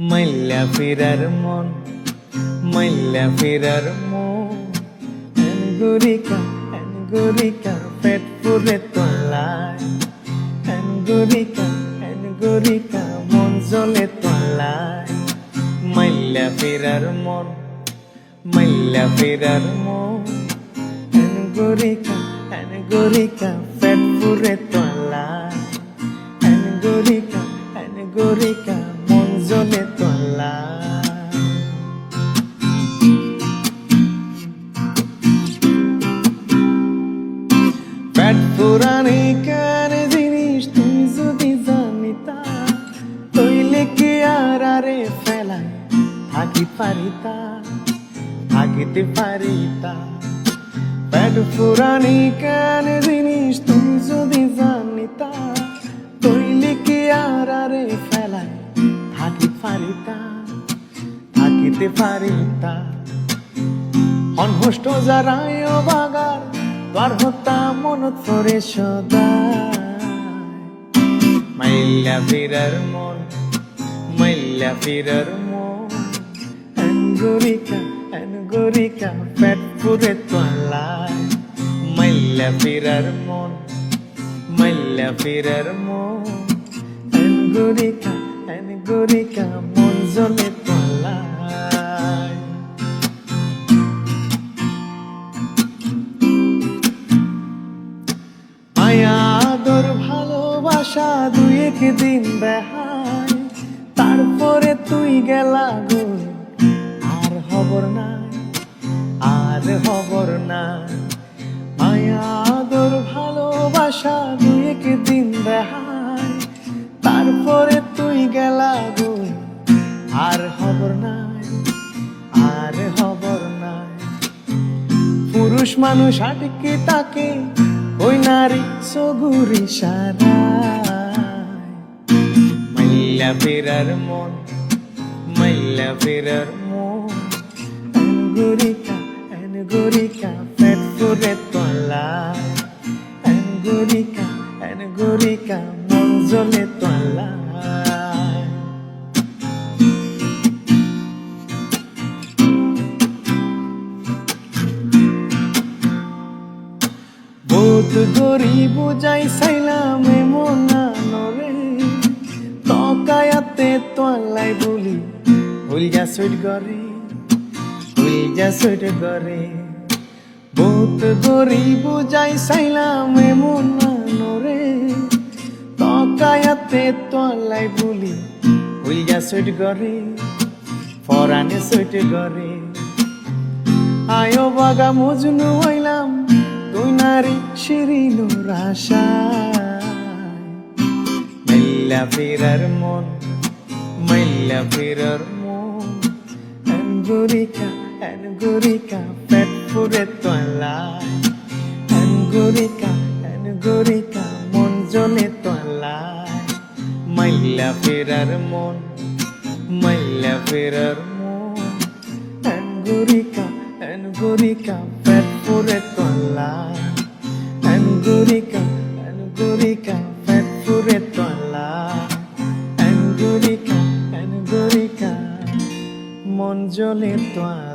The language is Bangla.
মাইল্লা ফিরার মন, মাইল্লা ফিরার মন। এনগুরিকা এনগুরিকা পেট পুরে তোলায়, এনগুরিকা এনগুরিকা মন জ্বলে তোলায়। মাইল্লা ফিরার মন, মাইল্লা ফিরার মন। এনগুরিকা এনগুরিকা পেট পুরে তোলায়, এনগুরিকা এনগুরিকা মন জ্বলে তোলায়। পেট পুরানি কেন জিনিস তুই যদি জানিতা, তৈলে কি আর আরে ফেলায় থাকি পারিতা, থাকিতে পারিতা। পেট পুরানি কেন জিনিস তুই যদি জানিতা, তৈলে কি আর আরে ফেলায় থাকি পারিতা, থাকিতে পারিতা। অনহষ্ট যারাই বাগার তোর হতা মনত পড়ে সদায়। মাইল্লা ফিরার মন, মাইল্লা ফিরার মন। এনগুরিকা এনগুরিকা পেট পুরে তোলায়। মাইল্লা ফিরার মন, মাইল্লা ফিরার মন। এনগুরিকা এনগুরিকা মন জ্বলে তোলায়। মায়া আদর ভালোবাসা দুই একদিন বেহায়, তারপরে তুই গেলা গো আর খবর নাই, আর খবর নাই। মায়া আদর ভালোবাসা দুই একদিন বেহায়, তারপরে তুই গেলা গো আর খবর নাই, আর খবর নাই। পুরুষ মানুষ আটকে তাকে ওই নারী সগুরি সারায়। মাইল্লা ফিরার মন, মাইল্লা ফিরার মন। এনগুরিকা এনগুরিকা পেট পুরে তোলায়। এনগুরিকা এনগুরিকা মন জ্বলে তোলায়। বহুত গরিব যাই চাইলাম এমন নরে, তকায়াতে তোলাই বলি হইল যা সুইট গরে, হইল যা সুইট গরে। বহুত গরিব যাই চাইলাম এমন নরে, তকায়াতে তোলাই বলি হইল যা সুইট গরে, ফরানে সুইট গরে। আয়ো বাগা মজনু হইলাম তুই নারী শিরিনুর আশায়। মাইল্লা ফিরার মন, মাইল্লা ফিরার মন। এনগুরিকা এনগুরিকা পেট পুরে তোলায়। এনগুরিকা এনগুরিকা মন জ্বলে তোলায়। মাইল্লা ফিরার মন, মাইল্লা ফিরার মন। এনগুরিকা এনগুরিকা পেট পুরে তোলায়। এনগুরিকা এনগুরিকা পেট পুরে তোলায়। এনগুরিকা এনগুরিকা মন জ্বলে তোলায়।